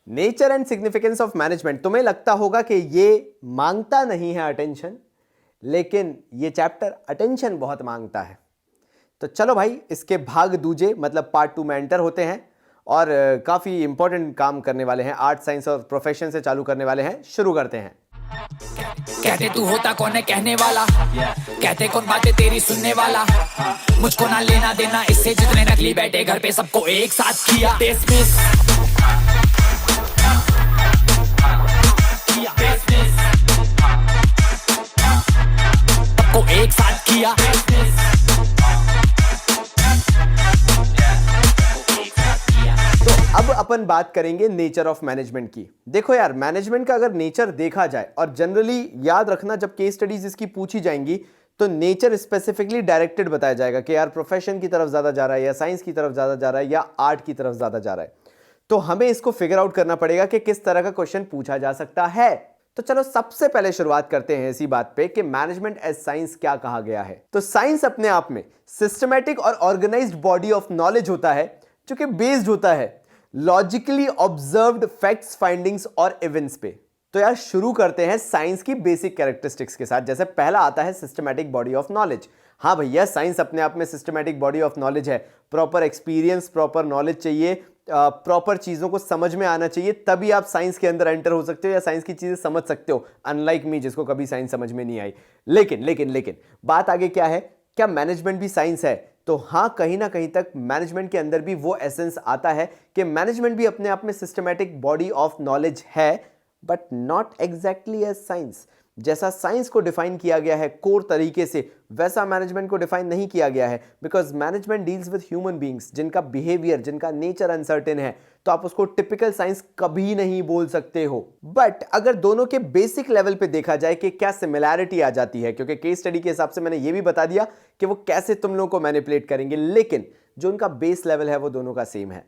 Nature and significance of management, तुम्हें लगता होगा कि ये मांगता नहीं है अटेंशन, लेकिन ये चैप्टर अटेंशन बहुत मांगता है। तो चलो भाई, इसके भाग दूजे मतलब पार्ट 2 में एंटर होते हैं और काफी इंपॉर्टेंट काम करने वाले हैं, आर्ट साइंस और प्रोफेशन से चालू करने वाले हैं। शुरू करते हैं। कहते तू होता कौन है कहने वाला, कहते कौन बातें तेरी सुनने वाला, मुझको ना लेना देना इससे जितने नकली बैठे घर पे सबको एक साथ किया डिसमिस, सबको एक साथ किया। तो अब अपन बात करेंगे नेचर ऑफ मैनेजमेंट की। देखो यार, मैनेजमेंट का अगर नेचर देखा जाए, और जनरली याद रखना जब केस स्टडीज इसकी पूछी जाएंगी तो नेचर स्पेसिफिकली डायरेक्टेड बताया जाएगा कि यार प्रोफेशन की तरफ ज्यादा जा रहा है या साइंस की तरफ ज्यादा जा रहा है या आर्ट की तरफ ज्यादा जा रहा है। तो हमें इसको फिगर आउट करना पड़ेगा कि किस तरह का क्वेश्चन पूछा जा सकता है। तो चलो सबसे पहले शुरुआत करते हैं इसी बात पे कि मैनेजमेंट एज साइंस क्या कहा गया है। तो साइंस अपने आप में सिस्टमैटिक और ऑर्गेनाइज्ड बॉडी ऑफ नॉलेज होता है जो कि बेस्ड होता है लॉजिकली ऑब्जर्व्ड फैक्ट्स, फाइंडिंग्स और इवेंट्स पे। तो यार शुरू करते हैं साइंस की बेसिक कैरेक्टरिस्टिक्स के साथ। जैसे पहला आता है सिस्टमैटिक बॉडी ऑफ नॉलेज। हाँ भैया, साइंस अपने आप में सिस्टमैटिक बॉडी ऑफ नॉलेज है। प्रॉपर एक्सपीरियंस, प्रॉपर नॉलेज चाहिए, प्रॉपर चीजों को समझ में आना चाहिए, तभी आप साइंस के अंदर एंटर हो सकते हो या साइंस की चीजें समझ सकते हो, अनलाइक मी जिसको कभी साइंस समझ में नहीं आई। लेकिन बात आगे क्या है, क्या मैनेजमेंट भी साइंस है? तो हाँ, कहीं ना कहीं तक मैनेजमेंट के अंदर भी वो एसेंस आता है कि मैनेजमेंट भी अपने आप में सिस्टमैटिक बॉडी ऑफ नॉलेज है, but not exactly as science. जैसा साइंस को डिफाइन किया गया है कोर तरीके से, वैसा मैनेजमेंट को डिफाइन नहीं किया गया है, because management deals with human beings जिनका बिहेवियर, जिनका नेचर अनसर्टेन है। तो आप उसको टिपिकल साइंस कभी नहीं बोल सकते हो। बट अगर दोनों के बेसिक लेवल पे देखा जाए कि क्या सिमिलैरिटी आ जाती है, क्योंकि केस स्टडी के हिसाब से मैंने ये भी बता दिया कि वो कैसे तुम लोगों को मैनिपुलेट करेंगे, लेकिन जो उनका बेस लेवल है वो दोनों का सेम है।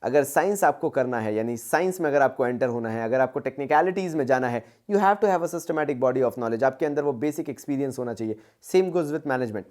अगर साइंस आपको करना है, यानी साइंस में अगर आपको एंटर होना है, अगर आपको टेक्निकलिटीज में जाना है, you have to have a systematic body of knowledge. आपके अंदर वो बेसिक एक्सपीरियंस होना चाहिए। Same goes with management.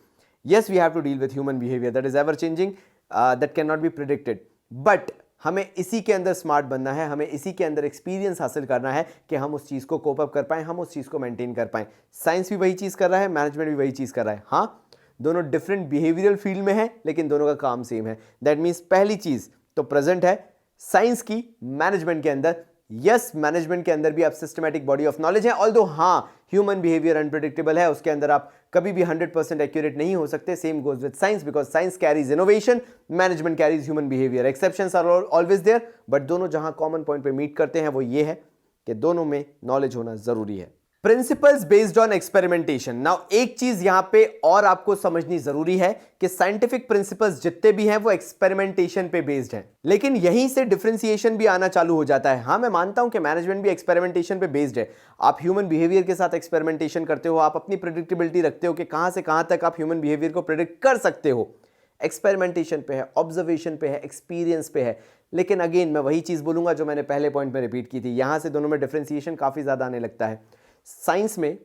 Yes, we have to deal with human behaviour that is ever changing, that cannot be predicted, but हमें इसी के अंदर smart बनना है, हमें इसी के अंदर एक्सपीरियंस हासिल करना है कि हम उस चीज़ को कोप अप कर पाएं, हम उस चीज़ को मेंटेन कर पाएं। साइंस भी वही चीज़ कर रहा है, मैनेजमेंट भी वही चीज़ कर रहा है। हाँ, दोनों डिफरेंट बिहेवियरल फील्ड में है, लेकिन दोनों का काम सेम है। दैट मीन्स पहली चीज़ तो प्रेजेंट है साइंस की मैनेजमेंट के अंदर। यस, मैनेजमेंट के अंदर भी आप सिस्टमैटिक बॉडी ऑफ नॉलेज है, ऑल्दो हाँ ह्यूमन बिहेवियर अनप्रेडिक्टेबल है, उसके अंदर आप कभी भी 100% एक्यूरेट नहीं हो सकते। Same goes with science, because science carries innovation, management carries human behaviour. Exceptions are always there, but दोनों जहां कॉमन पॉइंट पे मीट करते हैं वो ये है कि दोनों में नॉलेज होना जरूरी है। Principles based on experimentation. Now एक चीज यहां पे और आपको समझनी जरूरी है कि साइंटिफिक प्रिंसिपल्स जितने भी हैं वो एक्सपेरिमेंटेशन पे बेस्ड हैं, लेकिन यहीं से डिफरेंशिएशन भी आना चालू हो जाता है। हाँ, मैं मानता हूं कि मैनेजमेंट भी एक्सपेरिमेंटेशन पे बेस्ड है। आप ह्यूमन बिहेवियर के साथ एक्सपेरिमेंटेशन करते हो, आप अपनी प्रेडिक्टेबिलिटी रखते हो कि कहां से कहां तक आप ह्यूमन बिहेवियर को प्रेडिक्ट कर सकते हो। एक्सपेरिमेंटेशन पे है, ऑब्जर्वेशन पे है, एक्सपीरियंस पे है। लेकिन अगेन मैं वही चीज बोलूंगा जो मैंने पहले पॉइंट में रिपीट की थी, यहां से दोनों में डिफरेंशिएशन काफी ज्यादा आने लगता है। साइंस में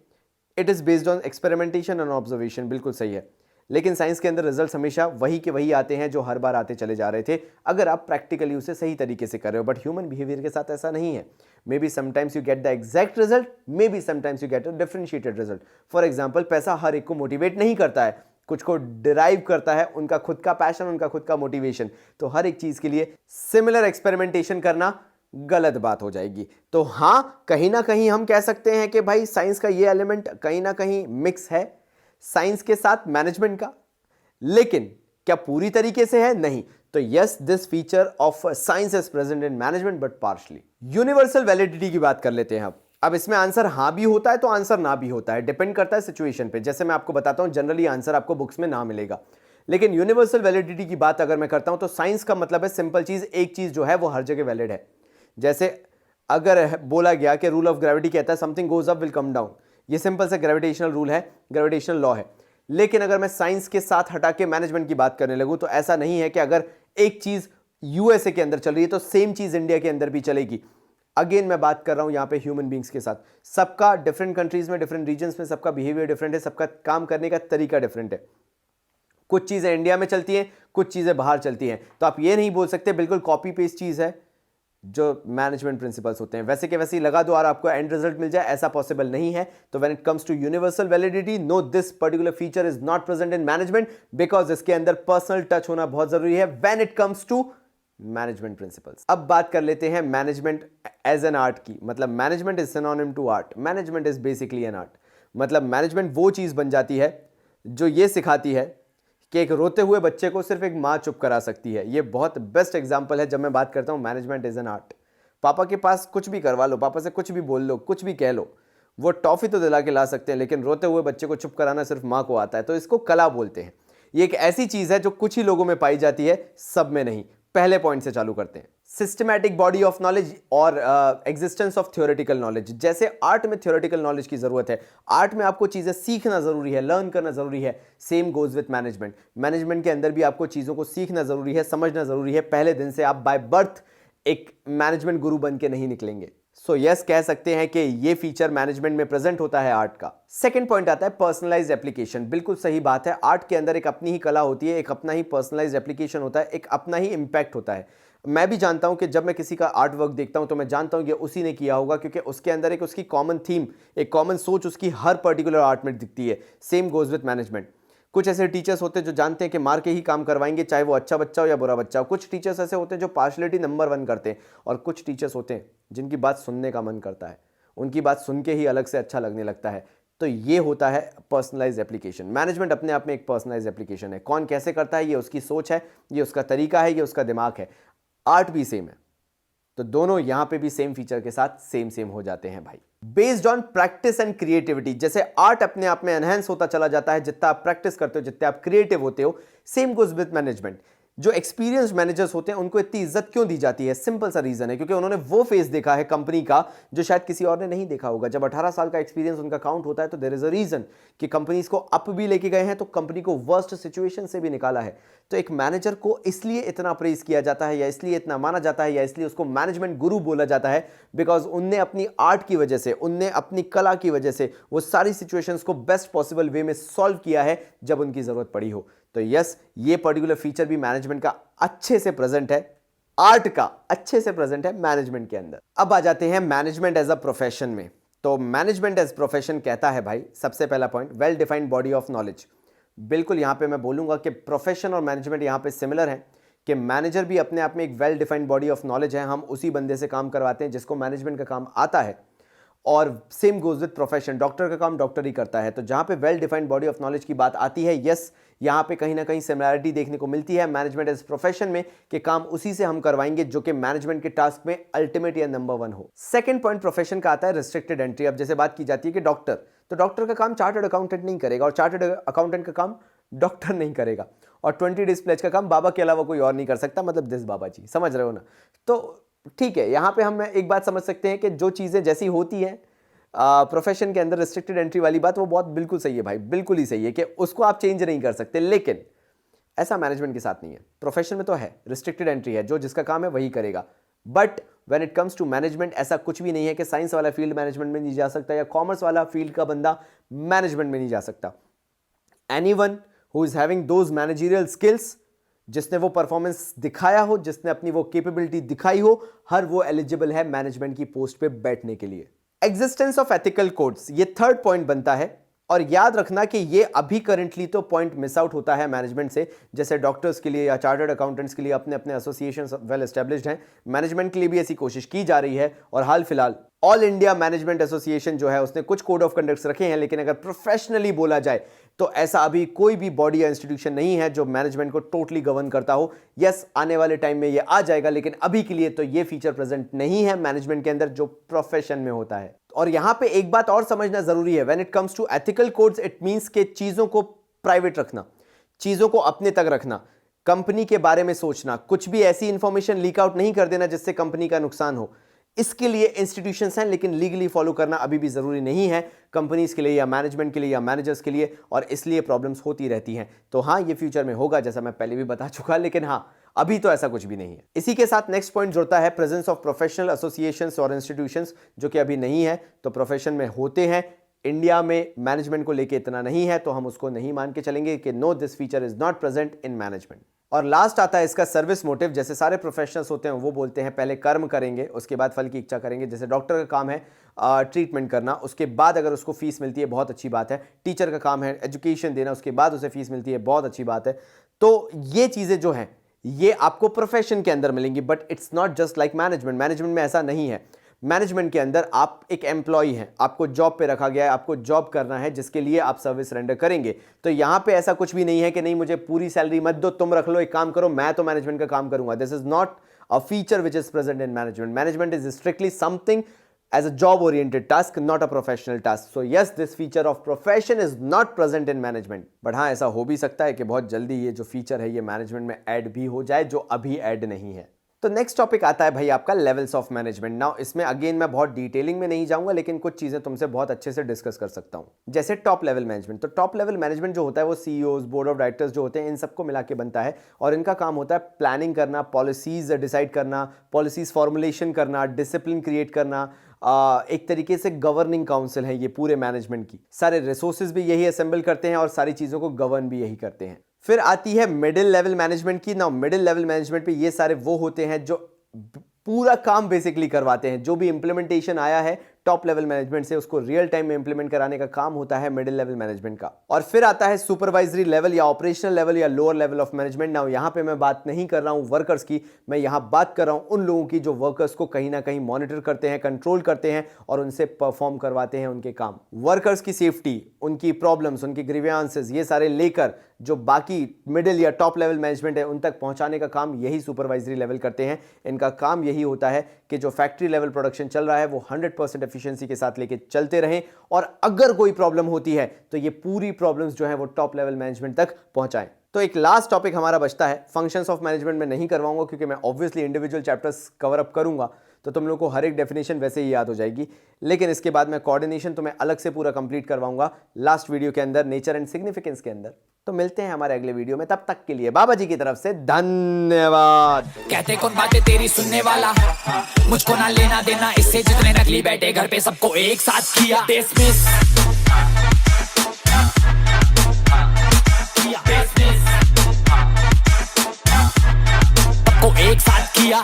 it is based on experimentation and observation, बिल्कुल सही है, लेकिन साइंस के अंदर रिजल्ट्स हमेशा वही के वही आते हैं जो हर बार आते चले जा रहे थे, अगर आप प्रैक्टिकली उसे सही तरीके से कर रहे हो। बट ह्यूमन बिहेवियर के साथ ऐसा नहीं है। May be sometimes you get the exact result, may be sometimes you get a differentiated result. For example, पैसा हर एक को मोटिवेट नहीं करता है, कुछ को डिराइव करता है, उनका खुद का पैशन, उनका खुद का मोटिवेशन। तो हर एक चीज के लिए सिमिलर एक्सपेरिमेंटेशन करना गलत बात हो जाएगी। तो हां, कहीं ना कहीं हम कह सकते हैं कि भाई साइंस का ये एलिमेंट कहीं ना कहीं मिक्स है साइंस के साथ मैनेजमेंट का, लेकिन क्या पूरी तरीके से है? नहीं। तो yes, this feature of science is present in management but partially. Universal validity की बात कर लेते हैं अब इसमें आंसर हां भी होता है तो आंसर ना भी होता है, डिपेंड करता है सिचुएशन पे। जैसे मैं आपको बताता हूं, जनरली आंसर आपको बुक्स में ना मिलेगा, लेकिन यूनिवर्सल वैलिडिटी की बात अगर मैं करता हूं तो साइंस का मतलब है सिंपल चीज, एक चीज जो है वो हर जगह वैलिड है। जैसे अगर बोला गया कि रूल ऑफ ग्रेविटी कहता है something goes up will come down, ये सिंपल से ग्रेविटेशनल रूल है, ग्रेविटेशनल लॉ है। लेकिन अगर मैं साइंस के साथ हटा के मैनेजमेंट की बात करने लगूं तो ऐसा नहीं है कि अगर एक चीज यूएसए के अंदर चल रही है तो सेम चीज इंडिया के अंदर भी चलेगी। अगेन मैं बात कर रहा हूं यहां पे ह्यूमन बींग्स के साथ, सबका डिफरेंट कंट्रीज में, डिफरेंट रीजन्स में सबका बिहेवियर डिफरेंट है, सबका काम करने का तरीका डिफरेंट है। कुछ चीजें इंडिया में चलती हैं, कुछ चीजें बाहर चलती हैं। तो आप ये नहीं बोल सकते बिल्कुल कॉपी पेस्ट चीज है जो मैनेजमेंट प्रिंसिपल्स होते हैं। वैसे के वैसे ही लगा दो और आपको एंड रिजल्ट मिल जाए, ऐसा पॉसिबल नहीं है। तो when it comes to universal validity, no this particular feature is not present in management because इसके अंदर पर्सनल टच होना बहुत जरूरी है when it comes to management principles. अब बात कर लेते हैं मैनेजमेंट एज एन आर्ट की। मतलब management is synonym to art, management is basically an art. मतलब मैनेजमेंट वो चीज बन जाती है जो ये सिखाती है कि एक रोते हुए बच्चे को सिर्फ एक माँ चुप करा सकती है। ये बहुत बेस्ट एग्जांपल है जब मैं बात करता हूँ मैनेजमेंट इज एन आर्ट। पापा के पास कुछ भी करवा लो, पापा से कुछ भी बोल लो, कुछ भी कह लो, वो टॉफी तो दिला के ला सकते हैं, लेकिन रोते हुए बच्चे को चुप कराना सिर्फ माँ को आता है। तो इसको कला बोलते हैं। ये एक ऐसी चीज है जो कुछ ही लोगों में पाई जाती है, सब में नहीं। पहले पॉइंट से चालू करते हैं, सिस्टमैटिक बॉडी ऑफ नॉलेज और एग्जिस्टेंस ऑफ थ्योरेटिकल नॉलेज। जैसे आर्ट में थ्योरेटिकल नॉलेज की जरूरत है, आर्ट में आपको चीजें सीखना जरूरी है, लर्न करना जरूरी है। Same goes with management. Management के अंदर भी आपको चीजों को सीखना जरूरी है, समझना जरूरी है। पहले दिन से आप बाय बर्थ एक मैनेजमेंट गुरु बन के नहीं निकलेंगे। सो यस, कह सकते हैं कि ये फीचर मैनेजमेंट में प्रेजेंट होता है आर्ट का। सेकंड पॉइंट आता है पर्सनलाइज्ड एप्लीकेशन। बिल्कुल सही बात है, आर्ट के अंदर एक अपनी ही कला होती है, एक अपना ही पर्सनलाइज्ड एप्लीकेशन होता है, एक अपना ही इंपैक्ट होता है। मैं भी जानता हूं कि जब मैं किसी का आर्ट वर्क देखता हूं तो मैं जानता हूं कि उसी ने किया होगा, क्योंकि उसके अंदर एक उसकी कॉमन थीम, एक कॉमन सोच उसकी हर पर्टिकुलर आर्ट में दिखती है। Same goes with management. कुछ ऐसे टीचर्स होते हैं जो जानते हैं कि मार के ही काम करवाएंगे, चाहे वो अच्छा बच्चा हो या बुरा बच्चा हो। कुछ टीचर्स ऐसे होते हैं जो पार्शलिटी नंबर 1 करते हैं, और कुछ टीचर्स होते हैं जिनकी बात सुनने का मन करता है, उनकी बात सुन के ही अलग से अच्छा लगने लगता है। तो ये होता है पर्सनलाइज्ड एप्लीकेशन। मैनेजमेंट अपने आप में एक पर्सनलाइज्ड एप्लीकेशन है। कौन कैसे करता है ये उसकी सोच है, ये उसका तरीका है, ये उसका दिमाग है। आर्ट भी सेम है, तो दोनों यहां पे भी सेम फीचर के साथ सेम हो जाते हैं भाई। Based on practice and creativity. जैसे आर्ट अपने आप में एनहेंस होता चला जाता है जितना आप प्रैक्टिस करते हो, जितने आप क्रिएटिव होते हो। Same goes with management. जो एक्सपीरियंस्ड मैनेजर्स होते हैं उनको इतनी इज्जत क्यों दी जाती है? सिंपल सा रीजन है, क्योंकि उन्होंने वो फेस देखा है कंपनी का जो शायद किसी और ने नहीं देखा होगा। जब 18 साल का एक्सपीरियंस उनका काउंट होता है तो देयर इज अ रीजन कि कंपनीज को अप भी लेके गए हैं, तो कंपनी को वर्स्ट सिचुएशन से भी निकाला है। तो एक मैनेजर को इसलिए इतना प्रेज किया जाता है, या इसलिए इतना माना जाता है, या इसलिए उसको मैनेजमेंट गुरु बोला जाता है, बिकॉज उनने अपनी आर्ट की वजह से, उनने अपनी कला की वजह से वो सारी सिचुएशंस को बेस्ट पॉसिबल वे में सॉल्व किया है जब उनकी जरूरत पड़ी हो। तो यस, ये पर्टिकुलर फीचर भी मैनेजमेंट का अच्छे से प्रेजेंट है, आर्ट का अच्छे से प्रेजेंट है मैनेजमेंट के अंदर। अब आ जाते हैं मैनेजमेंट एज अ प्रोफेशन में। तो मैनेजमेंट एज प्रोफेशन कहता है भाई, सबसे पहला point, well defined body of knowledge. बिल्कुल यहां पे मैं बोलूंगा कि प्रोफेशन और मैनेजमेंट यहां पे सिमिलर है, कि मैनेजर भी अपने आप में एक well defined body of knowledge है। हम उसी बंदे से काम करवाते हैं जिसको मैनेजमेंट का काम आता है, और same goes with profession. Doctor का काम डॉक्टर ही करता है। तो जहां पे well defined body of knowledge की बात आती है, यस, यहां पे कहीं ना कहीं सिमिलरिटी देखने को मिलती है मैनेजमेंट एज प्रोफेशन में, कि काम उसी से हम करवाएंगे जो कि मैनेजमेंट के टास्क में अल्टीमेट या नंबर 1 हो। सेकंड पॉइंट प्रोफेशन का आता है रिस्ट्रिक्टेड एंट्री। अब जैसे बात की जाती है कि डॉक्टर, तो डॉक्टर का काम चार्टर्ड अकाउंटेंट नहीं करेगा, और चार्टर्ड अकाउंटेंट का काम डॉक्टर नहीं करेगा, और 20 डेज प्लेज का काम बाबा के अलावा कोई और नहीं कर सकता। मतलब दिस बाबा जी, समझ रहे हो ना? तो ठीक है, यहां पे हम एक बात समझ सकते हैं कि जो चीजें जैसी होती हैं प्रोफेशन के अंदर, रिस्ट्रिक्टेड एंट्री वाली बात, वो बहुत बिल्कुल सही है भाई, बिल्कुल ही सही है कि उसको आप चेंज नहीं कर सकते। लेकिन ऐसा मैनेजमेंट के साथ नहीं है। प्रोफेशन में तो है रिस्ट्रिक्टेड एंट्री है, जो जिसका काम है वही करेगा। But when it comes to management, ऐसा कुछ भी नहीं है कि साइंस वाला फील्ड मैनेजमेंट में नहीं जा सकता, या कॉमर्स वाला फील्ड का बंदा मैनेजमेंट में नहीं जा सकता। Anyone who is having those managerial skills, जिसने वो परफॉर्मेंस दिखाया हो, जिसने अपनी वो कैपेबिलिटी दिखाई हो, हर वो एलिजिबल है मैनेजमेंट की पोस्ट पे बैठने के लिए। एग्जिस्टेंस ऑफ एथिकल कोड्स, ये थर्ड पॉइंट बनता है। और याद रखना कि ये अभी करंटली तो पॉइंट मिस आउट होता है मैनेजमेंट से। जैसे डॉक्टर्स के लिए या चार्टर्ड अकाउंटेंट्स के लिए अपने अपने एसोसिएशन वेल एस्टेब्लिश्ड हैं, मैनेजमेंट के लिए भी ऐसी कोशिश की जा रही है। और हाल फिलहाल ऑल इंडिया मैनेजमेंट एसोसिएशन जो है उसने कुछ कोड ऑफ कंडक्ट्स रखे हैं, लेकिन अगर प्रोफेशनली बोला जाए तो ऐसा अभी कोई भी बॉडी या इंस्टीट्यूशन नहीं है जो मैनेजमेंट को टोटली गवर्न करता हो। यस, आने वाले टाइम में ये आ जाएगा, लेकिन अभी के लिए तो ये फीचर प्रेजेंट नहीं है मैनेजमेंट के अंदर जो प्रोफेशन में होता है। और यहां पे एक बात और समझना जरूरी है, when it comes to ethical codes, it means के चीजों को प्राइवेट रखना, चीजों को अपने तक रखना, कंपनी के बारे में सोचना, कुछ भी ऐसी इंफॉर्मेशन लीक आउट नहीं कर देना जिससे कंपनी का नुकसान हो। इसके लिए इंस्टीट्यूशंस हैं, लेकिन लीगली फॉलो करना अभी भी जरूरी नहीं है कंपनीज के लिए या मैनेजमेंट के लिए या मैनेजर्स के लिए, और इसलिए प्रॉब्लम्स होती रहती हैं। तो हाँ, ये फ्यूचर में होगा, जैसा मैं पहले भी बता चुका, लेकिन हाँ, अभी तो ऐसा कुछ भी नहीं है। इसी के साथ नेक्स्ट पॉइंट जुड़ता है प्रेजेंस ऑफ प्रोफेशनल एसोसिएशंस और इंस्टीट्यूशंस, जो कि अभी नहीं है। तो प्रोफेशन में होते हैं, इंडिया में मैनेजमेंट को लेके इतना नहीं है, तो हम उसको नहीं मान के चलेंगे कि no, this feature is not present in management. और लास्ट आता है इसका सर्विस मोटिव। जैसे सारे प्रोफेशनल्स होते हैं वो बोलते हैं पहले कर्म करेंगे उसके बाद फल की इच्छा करेंगे। जैसे डॉक्टर का काम है ट्रीटमेंट करना, उसके बाद अगर उसको फीस मिलती है बहुत अच्छी बात है। टीचर का काम है एजुकेशन देना, उसके बाद उसे फीस मिलती है बहुत अच्छी बात है। तो ये चीज़ें जो हैं ये आपको प्रोफेशन के अंदर मिलेंगी, but it's not just like management. Management में ऐसा नहीं है। मैनेजमेंट के अंदर आप एक एम्प्लॉई हैं, आपको जॉब पे रखा गया है, आपको जॉब करना है जिसके लिए आप सर्विस रेंडर करेंगे। तो यहां पे ऐसा कुछ भी नहीं है कि नहीं मुझे पूरी सैलरी मत दो, तुम रख लो, एक काम करो, मैं तो मैनेजमेंट का काम करूंगा। This is not a feature which is present in management. Management is strictly something as a job oriented task, not a professional task. So yes, this feature of profession is not present in management. but हाँ, ऐसा हो भी सकता है कि बहुत जल्दी ये जो फीचर है ये मैनेजमेंट में ऐड भी हो जाए, जो अभी ऐड नहीं है। तो नेक्स्ट टॉपिक आता है भाई आपका लेवल्स ऑफ मैनेजमेंट। नाउ इसमें अगेन मैं बहुत डिटेलिंग में नहीं जाऊंगा, लेकिन कुछ चीजें तुमसे बहुत अच्छे से डिस्कस कर सकता हूं। जैसे टॉप लेवल मैनेजमेंट। तो टॉप लेवल मैनेजमेंट जो होता है वो सीईओज, बोर्ड ऑफ डायरेक्टर्स जो होते हैं इन सबको मिला के बनता है, और इनका काम होता है प्लानिंग करना, पॉलिसीज डिसाइड करना, पॉलिसीज फॉर्मुलेशन करना, डिसिप्लिन क्रिएट करना। एक तरीके से गवर्निंग काउंसिल है ये पूरे मैनेजमेंट की। सारे रिसोर्सेज भी यही असेंबल करते हैं और सारी चीजों को गवर्न भी यही करते हैं। फिर आती है मिडिल लेवल मैनेजमेंट की। नाउ मिडिल लेवल मैनेजमेंट पे ये सारे वो होते हैं जो पूरा काम बेसिकली करवाते हैं। जो भी इंप्लीमेंटेशन आया है टॉप लेवल मैनेजमेंट से, उसको रियल टाइम में इंप्लीमेंट कराने का काम होता है मिडिल लेवल मैनेजमेंट का। और फिर आता है सुपरवाइजरी लेवल या ऑपरेशनल लेवल या lower level of management. Now यहां पे मैं बात नहीं कर रहा हूं वर्कर्स की, मैं यहां बात कर रहा हूं उन लोगों की जो वर्कर्स को कहीं ना कहीं मॉनिटर करते हैं, कंट्रोल करते हैं और उनसे परफॉर्म करवाते हैं उनके काम। वर्कर्स की सेफ्टी, उनकी प्रॉब्लम्स, उनकी ग्रीवियांसेस, ये सारे लेकर जो बाकी मिडिल या टॉप लेवल मैनेजमेंट है उन तक पहुंचाने का काम यही सुपरवाइजरी लेवल करते हैं। इनका काम यही होता है कि जो फैक्ट्री लेवल प्रोडक्शन चल रहा है वो 100% एफिशिएंसी के साथ लेके चलते रहें, और अगर कोई प्रॉब्लम होती है तो ये पूरी प्रॉब्लम्स जो है वो टॉप लेवल मैनेजमेंट तक पहुंचाएं। तो एक लास्ट टॉपिक हमारा बचता है फंक्शंस ऑफ मैनेजमेंट। में नहीं करवाऊंगा क्योंकि मैं obviously individual chapters cover up करूंगा तो तुम लोगों को हर एक डेफिनेशन वैसे ही याद हो जाएगी, लेकिन इसके बाद मैं कोऑर्डिनेशन तो मैं अलग से पूरा कंप्लीट करवाऊंगा लास्ट वीडियो के अंदर, नेचर एंड सिग्निफिकेंस के अंदर। तो मिलते हैं हमारे अगले वीडियो में, तब तक के लिए बाबा जी की तरफ से धन्यवाद। कहते कौन बातें तेरी सुनने वाला, मुझको ना लेना देना इससे जितने नकली बैठे घर पे सबको एक साथ किया डिसमिस, सबको एक साथ किया।